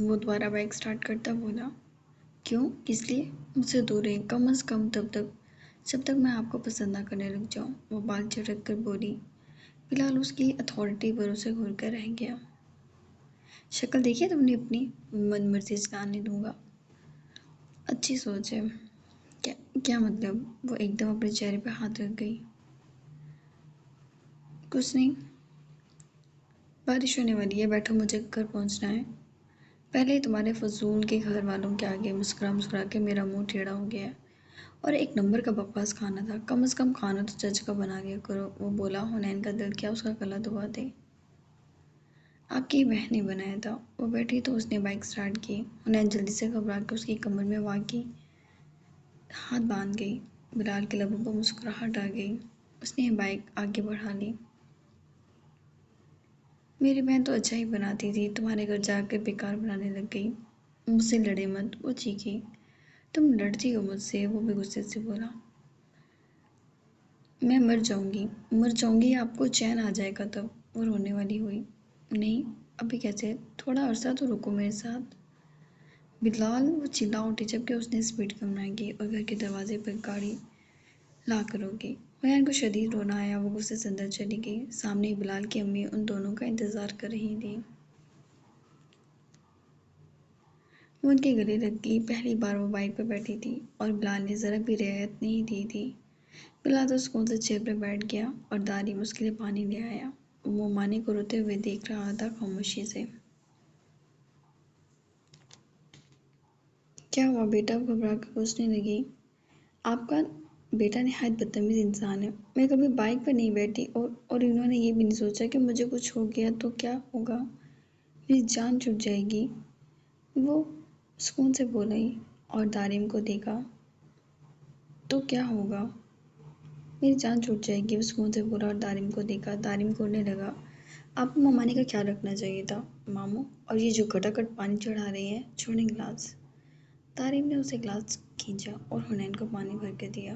وہ دوبارہ bike start کرتا بولا، کیوں؟ کس لیے؟ مجھ سے دور رہیں، کم از کم تب تک جب تک میں آپ کو پسند نہ کرنے لگ جاؤں۔ وہ بال جھٹک کر بولی۔ بلال اس کی اتھارٹی پر اسے گھور کر رہ گیا۔ شکل دیکھی تم نے اپنی؟ من مرضی چلانے دوں گا۔ اچھی سوچ ہے۔ کیا مطلب؟ وہ ایک دم اپنے چہرے پہ ہاتھ رکھ گئی۔ کچھ نہیں، بارش ہونے والی ہے، بیٹھو، مجھے گھر پہنچنا ہے۔ پہلے ہی تمہارے فضول کے گھر والوں کے آگے مسکرا مسکرا کے میرا منہ ٹیڑھا ہو گیا ہے، اور ایک نمبر کا بکواس کھانا تھا، کم از کم کھانا تو چج کا بنا لیا کرو۔ وہ بولا۔ حنین کا دل کیا اس کا گلا دبا دے۔ آپ کی بہن نے بنایا تھا۔ وہ بیٹھی تو اس نے بائک سٹارٹ کی۔ حنین جلدی سے گھبرا کے اس کی کمر میں واقعی ہاتھ باندھ گئی۔ بلال کے لبوں پر مسکراہٹ آ گئی۔ اس نے بائک آگے بڑھا لی۔ میری بہن تو اچھا ہی بناتی تھی، تمہارے گھر جا کر بیکار بنانے لگ گئی۔ مجھ سے لڑے مت، وہ چیخی۔ تم لڑتی ہو مجھ سے، وہ بھی غصے سے بولا۔ میں مر جاؤں گی، آپ کو چین آ جائے گا تب۔ وہ رونے والی ہوئی۔ نہیں، ابھی کیسے؟ تھوڑا عرصہ تو رکو میرے ساتھ۔ بلال، وہ چلا اٹھی جبکہ اس نے سپیڈ کم نہ کی اور گھر کے دروازے پر گاڑی لا کر روکی۔ حنین کو شدید رونا آیا، وہ غصے سے اندر چلی گئی۔ سامنے ہی بلال کی امی ان دونوں کا انتظار کر رہی تھی۔ وہ ان کے گلے لگ گئی۔ پہلی بار وہ بائک پر بیٹھی تھی اور بلال نے ذرا بھی رعایت نہیں دی تھی۔ بلال تو سکون سے چیئر پر بیٹھ گیا اور داریم اس کے لیے پانی لے آیا۔ وہ مانی کو روتے ہوئے دیکھ رہا تھا خاموشی سے۔ کیا ہوا بیٹا؟ وہ گھبرا کر پوچھنے لگی۔ آپ کا بیٹا نہایت بدتمیز انسان ہے۔ میں کبھی بائک پر نہیں بیٹھی اور انہوں نے یہ بھی نہیں سوچا کہ مجھے کچھ ہو گیا تو کیا ہوگا، میری جان چھوٹ جائے گی۔ وہ سکون سے بولی اور داریم کو دیکھا۔ تو کیا ہوگا؟ میری جان چھوٹ جائے گی، وہ سکون سے بولا اور داریم کو دیکھا۔ داریم کوڑنے لگا۔ آپ کو ممانی کا خیال رکھنا چاہیے تھا ماموں، اور یہ جو کھٹاکھٹ پانی چڑھا رہے ہیں، چھوڑیں گلاس۔ داریم نے اسے گلاس کھینچا اور حنین کو پانی بھر کے دیا۔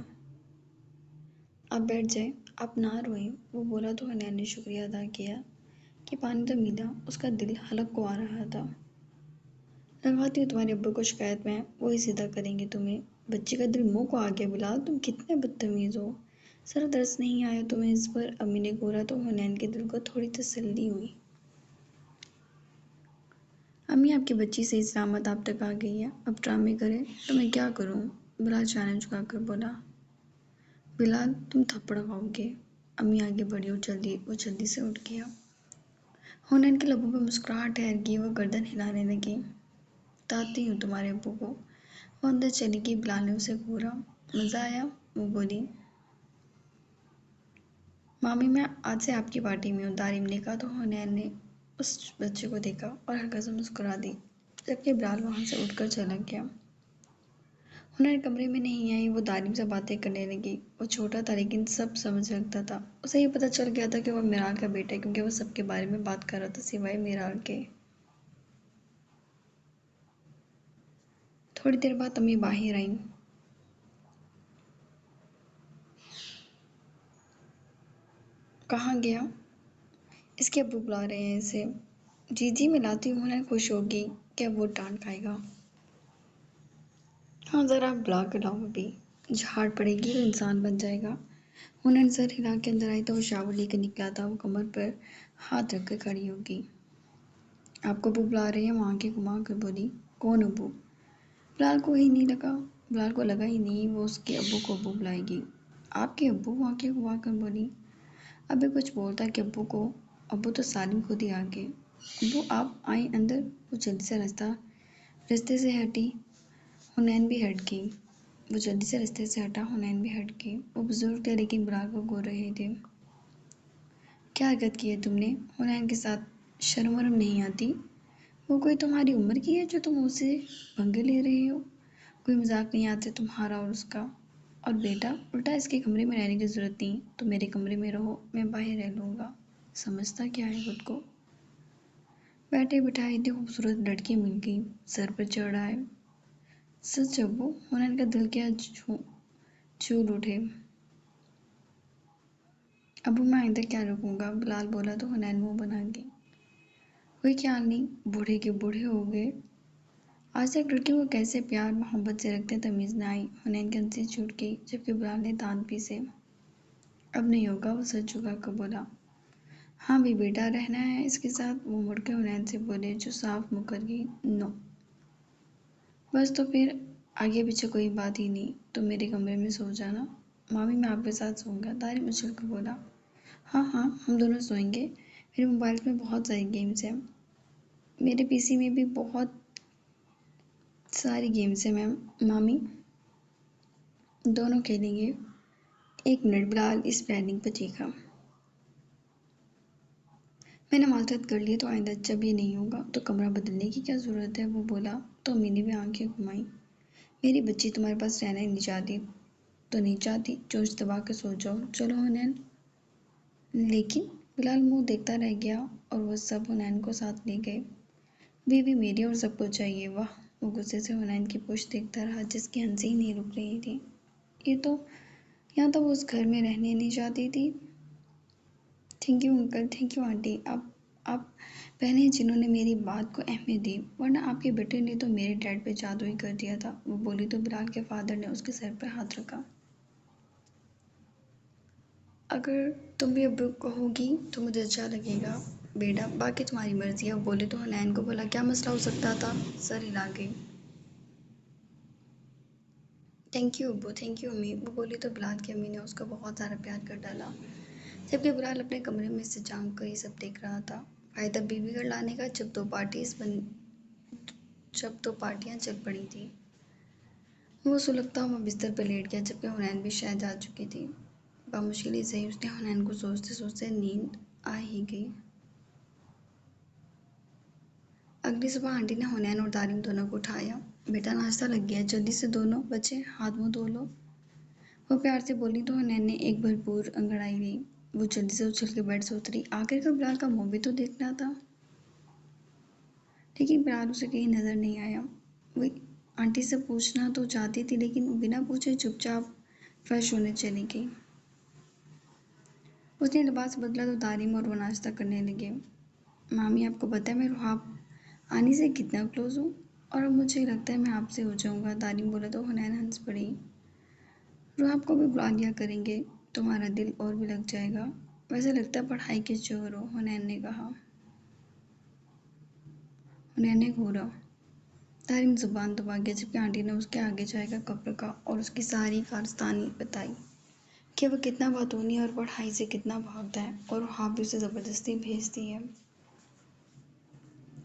آپ بیٹھ جائیں، آپ نہ روئیں، وہ بولا تو حنین نے شکریہ ادا کیا کہ پانی تو ملا۔ اس کا دل حلق کو آ رہا تھا۔ لگاتی ہوں تمہارے ابو کو شکایت میں، وہی سیدھا کریں گے تمہیں۔ بچی کا دل منہ کو آ گیا بلال، تم کتنے بدتمیز ہو۔ ذرا ترس نہیں آیا تمہیں اس پر؟ امی نے گورا تو حنین کے دل کو تھوڑی تسلی ہوئی۔ امی، آپ کی بچی صحیح سلامت آپ تک آ گئی ہے، اب ڈرامے کرے تو میں کیا کروں؟ بلال چانن جھکا کر بولا۔ بلال، تم تھپڑ کھاؤ گے۔ امی آگے بڑھی اور وہ جلدی سے اٹھ گیا۔ حنین کے لبوں پہ مسکراہٹ ٹھہر گئی، وہ گردن ہلانے لگی۔ بتاتی ہوں تمہارے ابو کو۔ وہ اندر چلی گئی۔ بلال نے اسے گھورا۔ مزہ آیا؟ وہ بولی۔ مامی، میں آج سے آپ کی پارٹی میں ہوں، داریم نے کہا تو حنین نے اس بچے کو دیکھا اور ہلکا سا مسکرا دی، جبکہ بلال وہاں سے اٹھ کر چلا گیا۔ حنین کمرے میں نہیں آئی، وہ داریم سے باتیں کرنے لگی۔ وہ چھوٹا تھا لیکن سب سمجھ رکھتا تھا۔ اسے یہ پتہ چل گیا تھا کہ وہ میرال کا بیٹا ہے، کیونکہ وہ سب کے بارے میں بات کر رہا تھا سوائے میرال کے۔ تھوڑی دیر بعد امی باہر آئیں۔ کہاں گیا؟ اس کے ابو بلا رہے ہیں اسے۔ جی جی، میں لاتی ہوں۔ حنین خوش ہوگی کہ اب وہ ڈانٹ کھائے گا۔ ہاں، ذرا بلا کر لاؤ، ابھی جھاڑ پڑے گی تو انسان بن جائے گا۔ حنین سر ہلا کے اندر آئی تو وہ شاور لے کر نکلا تھا۔ وہ کمر پر ہاتھ رکھ کر کھڑی ہوگی۔ آپ کو ابو بلا رہے ہیں؟ وہ آنکھیں گھما کر بولی۔ کون ابو؟ بلال کو لگا ہی نہیں وہ اس کے ابو کو ابو بلائے گی۔ آپ کے ابو؟ وہ آنکھیں گھما کر بولی۔ ابھی کچھ بولتا کہ ابو تو سالم خود ہی آ گئے۔ ابو، آپ آئیں اندر۔ وہ جلدی سے رستے سے ہٹی۔ حنین بھی ہٹ گئی۔ وہ بزرگ تھے لیکن بلال کو گور رہے تھے۔ کیا حرکت کی ہے تم نے؟ حنین کے ساتھ شرم ورم نہیں آتی؟ وہ کوئی تمہاری عمر کی ہے جو تم اسے پنگے لے رہے ہو؟ کوئی مذاق نہیں آتا تمہارا اور اس کا؟ اور بیٹا، الٹا اس کے کمرے میں رہنے کی ضرورت نہیں، تم میرے کمرے میں رہو، میں باہر رہ لوں گا۔ سمجھتا کیا ہے خود کو؟ بیٹھے بٹھائے اتنی خوبصورت لڑکی مل گئی، سر پر چڑھ آئے۔ سچ ابو؟ حنین کا دل کیا جھول اٹھے۔ ابو، میں آئندہ کیا رکوں گا؟ بلال بولا تو حنین منہ بنا گئی۔ کوئی خیال نہیں، بوڑھے کے بوڑھے ہو گئے، آج تک لڑکیوں کو کیسے پیار محبت سے رکھتے تمیز نہ آئی۔ حنین کی ہنسی چھوٹ گئی جبکہ بلال نے دانت پیسے۔ اب نہیں ہوگا، وہ سر جھکا کر بولا۔ ہاں بھی بیٹا، رہنا ہے اس کے ساتھ؟ وہ مڑ کے حنین سے بولے جو صاف مکر گئی۔ نو، بس تو پھر آگے پیچھے کوئی بات ہی نہیں، تم میرے کمرے میں سو جانا۔ مامی میں آپ کے ساتھ سوؤں گا، دارم اچھل کر بولا۔ ہاں ہاں، ہم دونوں سوئیں گے، میرے موبائل میں بہت ساری گیمز ہیں، میرے پی سی میں بھی بہت ساری گیمز ہیں مامی، دونوں کھیلیں گے۔ ایک منٹ، بلال اس پلاننگ پر چیخا۔ میں نے معذرت کر لی تو آئندہ جب یہ نہیں ہوگا تو کمرہ بدلنے کی کیا ضرورت ہے، وہ بولا تو امی نے بھی آنکھیں گھمائیں۔ میری بچی تمہارے پاس رہنا ہی نہیں چاہتی تو نہیں چاہتی، چونچ دبا کے سو جاؤ، چلو حنین۔ لیکن بلال منہ دیکھتا رہ گیا اور وہ سب حنین کو ساتھ لے گئے۔ بیوی میری اور سب کو چاہیے، واہ۔ وہ غصے سے حنین کی پشت دیکھتا رہا جس کی ہنسی ہی نہیں رک رہی تھی۔ یہاں تو وہ اس گھر میں رہنے نہیں چاہتی تھی۔ Thank you uncle, thank you aunty, آپ پہلے ہیں جنہوں نے میری بات کو اہمیت دی، ورنہ آپ کے بیٹے نے تو میرے ڈیڈ پہ جادو ہی کر دیا تھا، وہ بولی تو بلال کے فادر نے اس کے سر پر ہاتھ رکھا۔ اگر تم بھی ابو کہو گی تو مجھے اچھا لگے گا بیٹا، باقی تمہاری مرضی ہے، وہ بولے تو حنین کو بولا کیا مسئلہ ہو سکتا تھا، سر ہلا گئی۔ تھینک یو ابو، تھینک یو امی، وہ بولی تو بلال کی امی نے اس کو بہت سارا پیار کر ڈالا، جبکہ بلال اپنے کمرے میں سے جھانک کر یہ سب دیکھ رہا تھا۔ فائدہ بیوی گھر لانے کا جب دو پارٹیاں چل پڑی تھیں۔ وہ سلگتا ہوا بستر پر لیٹ گیا جبکہ حنین بھی شاید جا چکی تھی۔ بامشکل ہی صحیح، اس نے حنین کو سوچتے سوچتے نیند آ ہی گئی۔ اگلی صبح آنٹی نے حنین اور دارم دونوں کو اٹھایا۔ بیٹا ناشتہ لگ گیا ہے، جلدی سے دونوں بچے ہاتھ منہ دھو لو، وہ پیار سے بولی تو حنین نے ایک بھرپور انگڑائی لی۔ وہ جلدی سے اچھل کے بیڈ سے اتری، آخر کار بلال کا منہ بھی تو دیکھنا تھا، لیکن بلال اسے کہیں نظر نہیں آیا۔ وہ آنٹی سے پوچھنا تو چاہتی تھی لیکن بنا پوچھے چپ چاپ فریش ہونے چلی گئی۔ اس نے لباس بدلا تو دارم اور وہ ناشتہ کرنے لگے۔ مامی آپ کو پتہ ہے میں روحاب آنی سے کتنا کلوز ہوں، اور اب مجھے لگتا ہے میں آپ سے ہو جاؤں گا، دارم بولا تو حنین ہنس پڑی۔ روحاب کو بھی بلا لیا کریں گے، تمہارا دل اور بھی لگ جائے گا، ویسے لگتا ہے پڑھائی کے چور ہو، حنین نے کہا۔ حنین نے گھورا۔ دارم زبان دبا گیا جبکہ آنٹی نے اس کے آگے چائے کا کپ رکھا اور اس کی ساری کارستانی بتائی کہ وہ کتنا باتونی اور پڑھائی سے کتنا بھاگتا ہے، اور روحاب بھی اسے زبردستی بھیجتی ہے۔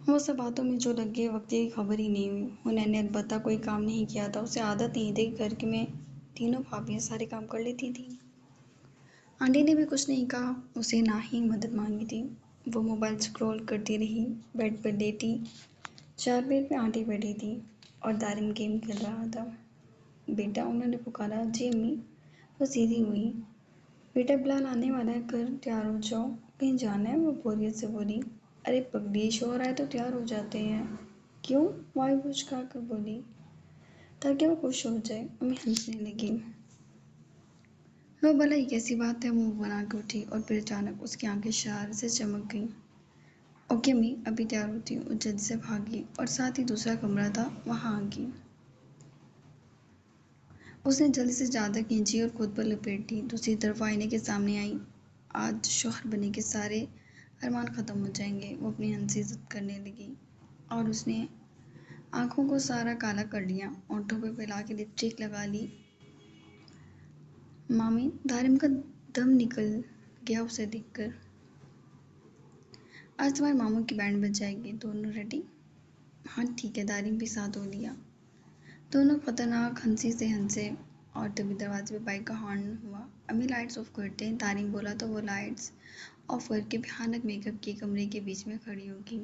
وہ سب باتوں میں جو لگ گئے وقت کی خبر ہی نہیں ہوئی۔ حنین نے البتہ کوئی کام نہیں کیا تھا، اسے عادت نہیں تھی کہ گھر میں تینوں بھابیاں سارے کام کر لیتی تھیں۔ آنٹی نے بھی کچھ نہیں کہا، اسے نہ ہی مدد مانگی تھی۔ وہ موبائل اسکرول کرتی رہی، بیڈ پر لیٹی چارپائی پہ آنٹی بیٹھی تھی اور دارم گیم کھیل رہا تھا۔ بیٹا، انہوں نے پکارا۔ جی امی، وہ سیدھی ہوئی۔ بیٹا بلال آنے والا ہے، گھر تیار ہو جاؤ، کہیں جانا ہے، وہ بوریت سے بولی۔ ارے پگلی، شوہر آئے تو تیار ہو جاتے ہیں، کیوں؟ وہ آئی پچکا کر بولی۔ تاکہ وہ خوش ہو جائے، امی ہنسنے لگی۔ وہ بھلا یہ کیسی بات ہے، منہ بنا کے اٹھی اور پھر اچانک اس کی آنکھیں شرارت سے چمک گئیں۔ اوکے امی، ابھی تیار ہوتی ہوں، وہ جلدی سے بھاگی اور ساتھ ہی دوسرا کمرہ تھا وہاں آ گئی۔ اس نے جلدی سے چادر کھینچی اور خود پر لپیٹ لی، دوسری طرف آئینے کے سامنے آئی۔ آج شوہر بننے کے سارے ارمان ختم ہو جائیں گے، وہ اپنی ہنسی ضبط کرنے لگی اور اس نے آنکھوں کو سارا کالا کر لیا، ہونٹوں پہ پھیلا کے لپسٹک لگا لی۔ مامی، دارم کا دم نکل گیا اسے دیکھ کر۔ آج تمہارے ماموں کی بینڈ بج جائے گی، دونوں ریڈی؟ ہاں ٹھیک ہے، دارم بھی ساتھ ہو لیا۔ دونوں خطرناک ہنسی سے ہنسے اور تبھی دروازے پہ بائک کا ہارن ہوا۔ امی لائٹس آف کرتے ہیں، دارم بولا تو وہ لائٹس آف کر کے بھیانک میک اپ کے کمرے کے بیچ میں کھڑی ہو گئی،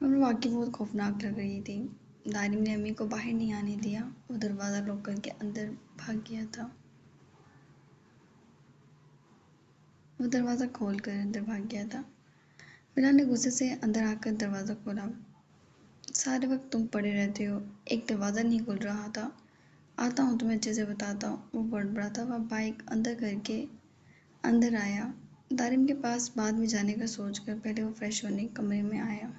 اور وہ واقعی بہت خوفناک لگ رہی تھی۔ دارم نے امی کو باہر نہیں آنے دیا، وہ دروازہ لاک کر کے اندر بھاگ گیا تھا۔ وہ دروازہ کھول کر اندر بھاگ گیا تھا۔ بلال نے غصے سے اندر آ کر دروازہ کھولا۔ سارے وقت تم پڑے رہتے ہو، ایک دروازہ نہیں کھل رہا تھا، آتا ہوں تمہیں اچھے سے بتاتا ہوں، وہ بڑبڑاتا ہوا بائک اندر کر کے اندر آیا۔ دارم کے پاس بعد میں جانے کا سوچ کر پہلے وہ فریش ہونے کمرے میں آیا۔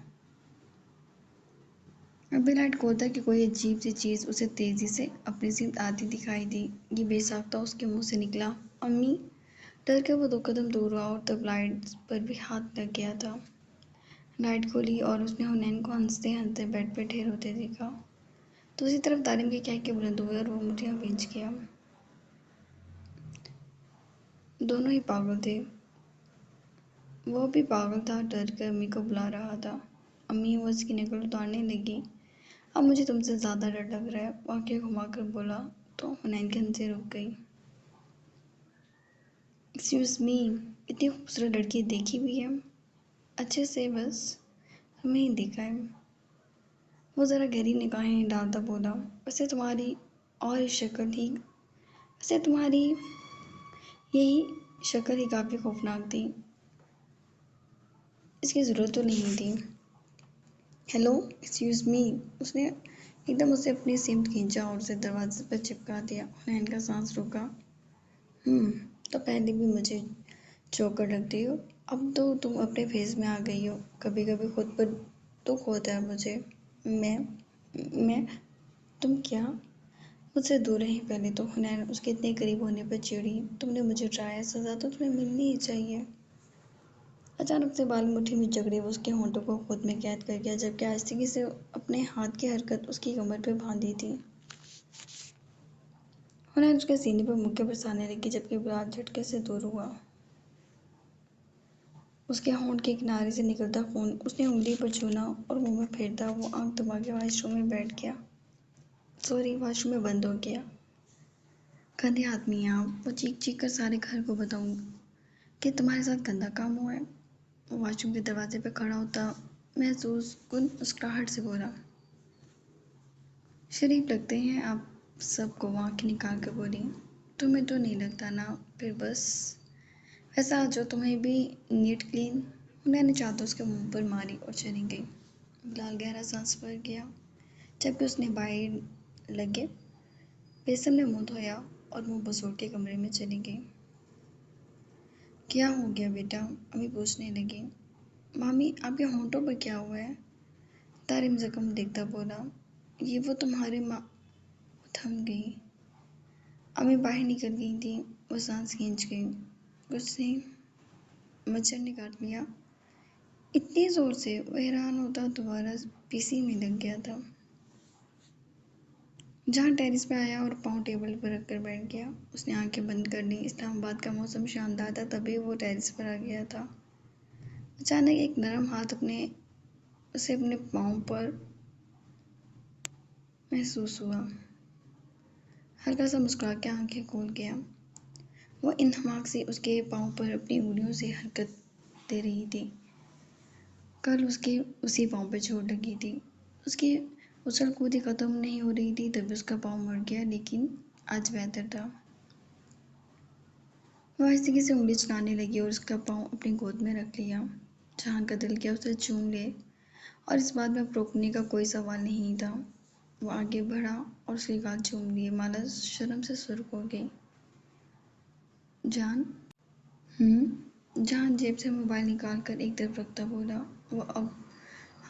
ابھی لائٹ کھولتا کہ کوئی عجیب سی چیز اسے تیزی سے اپنی سمت آتی دکھائی دی۔ یہ بے ساختہ اس کے منہ سے نکلا، امی! ڈر کے وہ 2 قدم دور ہوا اور تب لائٹ پر بھی ہاتھ لگ گیا تھا۔ لائٹ کھولی اور اس نے حنین کو ہنستے ہنستے بیڈ پہ ڈھیر ہوتے دیکھا۔ دوسری طرف تعلیم کے کہکے بلند ہوئے اور وہ مٹھیاں بھیج گیا۔ دونوں ہی پاگل تھے۔ وہ بھی پاگل تھا، ڈر کر امی کو بلا رہا تھا۔ امی! وہ اس کی نقل اتارنے لگی۔ اب مجھے تم سے زیادہ ڈر لگ رہا ہے، وہ آنکھیں گھما کر بولا تو حنین کے ہنسی رک گئی۔ ایکسکیوز می، اتنی خوبصورت لڑکی دیکھی بھی ہے؟ اچھے سے بس تمہیں ہی دیکھا ہے۔ وہ ذرا گہری نگاہیں ڈالتا بولا، ویسے تمہاری یہی شکل ہی کافی خوفناک تھی۔ اس کی ضرورت تو نہیں تھی۔ ہیلو، ایکسکیوز می، اس نے ایک دم اسے اپنی سمت کھینچا اور اسے دروازے پر چپکا دیا۔ حنین کا سانس رکا۔ تو پہلے بھی مجھے چوکر لگتی ہو، اب تو تم اپنے فیز میں آ گئی ہو۔ کبھی کبھی خود پر دکھ ہوتا ہے مجھے۔ میں تم کیا؟ مجھ سے دور رہی پہلے تو۔ حنین اس کے اتنے قریب ہونے پر چڑھی۔ تم نے مجھے ڈرایا، سزا تو تمہیں ملنی ہی چاہیے۔ اچانک سے بال مٹھی میں جکڑے وہ اس کے ہونٹوں کو خود میں قید کر گیا، جبکہ آہستگی سے اپنے ہاتھ کی حرکت اس کی کمر پہ باندھی تھی۔ حنین اس کے سینے پر مکے برسانے لگی، جبکہ بلال جھٹکے سے دور ہوا۔ اس کے ہونٹ کے کنارے سے نکلتا خون اس نے انگلی پر چھونا اور منہ میں پھیرتا وہ آنکھ دبا کے واش روم میں بیٹھ گیا۔ سوری، واش روم میں بند ہو گیا۔ گندے آدمی ہیں آپ، وہ چیخ چیخ کر سارے گھر کو بتاؤں کہ تمہارے ساتھ گندا کام ہوا ہے۔ وہ واش روم کے دروازے پہ کھڑا ہوتا محسوس کن مسکراہٹ سے بولا۔ شریف لگتے ہیں آپ سب کو، وہ آنکھیں نکال کر بولی۔ تمہیں تو نہیں لگتا نا، پھر بس ویسا آ جاؤ، تمہیں بھی نیٹ کلین۔ انہوں نے چادر اس کے منہ پر ماری اور چلی گئی۔ بلال گہرا سانس بھر گیا، جبکہ اس نے باہر لگے بیسن میں منہ دھویا اور منہ بسوڑ کے کمرے میں چلی گئی۔ کیا ہو گیا بیٹا؟ امی پوچھنے لگی۔ مامی، آپ کے ہونٹوں پر کیا ہوا ہے؟ طارم زخم دیکھتا بولا۔ یہ وہ تمہارے وہ تھم گئی۔ امی باہر نکل گئی تھی۔ وہ سانس کھینچ گئی۔ کچھ نہیں، مچھر نے کاٹ لیا۔ اتنی زور سے؟ وہ حیران ہوتا دوبارہ پی سی میں لگ گیا تھا۔ جہاں ٹیرس پہ آیا اور پاؤں ٹیبل پر رکھ کر بیٹھ گیا۔ اس نے آنکھیں بند کر لیں۔ اسلام آباد کا موسم شاندار تھا، تبھی وہ ٹیرس پر آ گیا تھا۔ اچانک ایک نرم ہاتھ اسے اپنے پاؤں پر محسوس ہوا۔ ہلکا سا مسکرا کے آنکھیں کھول گیا۔ وہ انہماک سے اس کے پاؤں پر اپنی انگلیوں سے حرکت دے رہی تھی۔ کل اس کے اسی پاؤں پہ چوٹ لگی تھی۔ اس کی اچھل کودی ختم نہیں ہو رہی تھی، تبھی اس کا پاؤں مڑ گیا، لیکن آج بہتر تھا۔ وہ آہستگی سے انگلی چلانے لگی اور اس کا پاؤں اپنی گود میں رکھ لیا۔ جہاں کا دل کیا اسے چوم لے، اور اس بات میں اب روکنے کا کوئی سوال نہیں تھا۔ وہ آگے بڑھا اور اس کے گال چوم لیے۔ مالا شرم سے سرخ ہو گئی۔ جان؟ جہان جیب سے موبائل نکال کر ایک طرف رکھتا بولا۔ وہ اب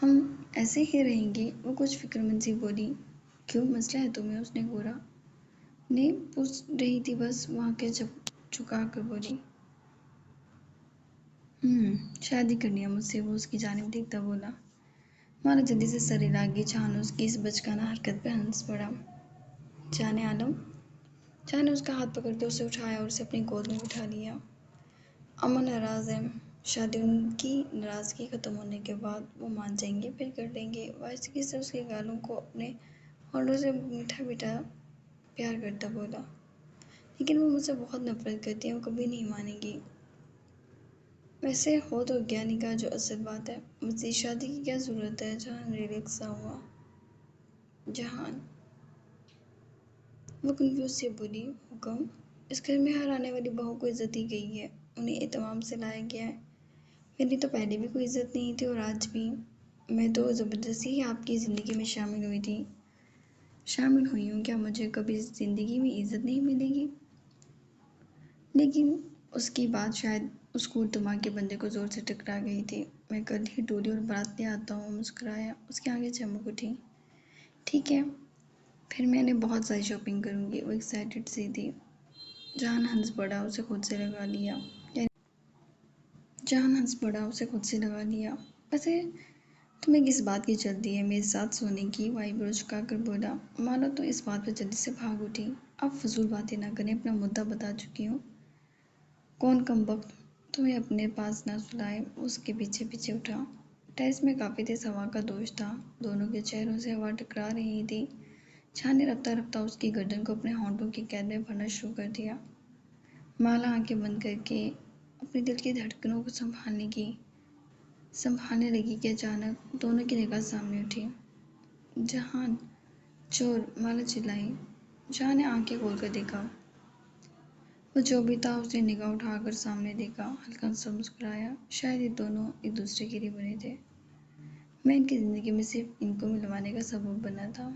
ہم ایسے ہی رہیں گے؟ وہ کچھ فکر مند سی بولی۔ کیوں، مسئلہ ہے تمہیں؟ اس نے گھورا۔ نہیں، پوچھ رہی تھی بس، وہ آنکھیں جھکا کر بولی۔ شادی کرنی ہے مجھ سے؟ وہ اس کی جانب دیکھتا بولا۔ مالا جلدی سے سر ہلا گئی۔ جہان اس کی اس بچکانہ حرکت پہ ہنس پڑا۔ جان عالم؟ جہان نے اس کا ہاتھ پکڑ کے اسے اٹھایا اور اسے اپنی گود میں بٹھا لیا۔ اماں ناراض ہے، شادی ان کی ناراضگی ختم ہونے کے بعد وہ مان جائیں گے، پھر کر لیں گے۔ وہ آہستگی سے اس کے گالوں کو اپنے ہونٹوں سے میٹھا میٹھا پیار کرتا بولا۔ لیکن وہ مجھ سے بہت نفرت کرتی ہیں، وہ کبھی نہیں مانیں گی۔ ویسے ہو تو گیا نکاح، جو اصل بات ہے، مزید شادی کی کیا ضرورت ہے؟ جہان ریلیکس سا ہوا۔ جہان؟ وہ کنفیوز سی بولی۔ حکم؟ اس گھر میں ہر آنے والی بہو کو عزت دی گئی ہے، انہیں اہتمام سے لایا گیا ہے۔ میری تو پہلے بھی کوئی عزت نہیں تھی اور آج بھی۔ میں تو زبردستی ہی آپ کی زندگی میں شامل ہوئی ہوں، کیا مجھے کبھی زندگی میں عزت نہیں ملے گی؟ لیکن اس کی بات شاید اس کور دماغ کے بندے کو زور سے ٹکرا گئی تھی۔ میں کل ہی ڈولی اور بارات لے آتا ہوں، وہ مسکرایا۔ اس کی آنکھیں چمک اٹھیں۔ ٹھیک ہے، پھر میں نے بہت ساری شاپنگ کروں گی۔ وہ ایکسائٹڈ سی تھی۔ جہان ہنس پڑا، اسے خود سے لگا لیا۔ ویسے تمہیں کس بات کی جلدی ہے میرے ساتھ سونے کی؟ وہ آئی برو جھکا کر بولا۔ مالا تو اس بات پر جلدی سے بھاگ اٹھی۔ اب فضول باتیں نہ کریں، اپنا مدعا بتا چکی ہوں۔ کون کمبخت تمہیں اپنے پاس نہ سلائے؟ اس کے پیچھے پیچھے اٹھا۔ ٹیرس میں کافی تیز ہوا کا دوش تھا، دونوں کے چہروں سے ہوا ٹکرا رہی تھی۔ جہان نے رفتہ رفتہ اس کی گردن کو اپنے ہونٹوں کی قید میں بھرنا شروع کر دیا۔ مالا آنکھیں بند کر کے اپنے دل کی دھڑکنوں کو سنبھالنے لگی کہ اچانک دونوں کی نگاہ سامنے اٹھی۔ جہان! چور! مالا چلائی۔ جہان نے آنکھیں کھول کر دیکھا۔ وہ جو بھی تھا، اس نے نگاہ اٹھا کر سامنے دیکھا، ہلکا سا مسکرایا۔ شاید یہ دونوں ایک دوسرے کے لیے بنے تھے۔ میں ان کی زندگی میں صرف ان کو ملوانے کا سبب بنا تھا۔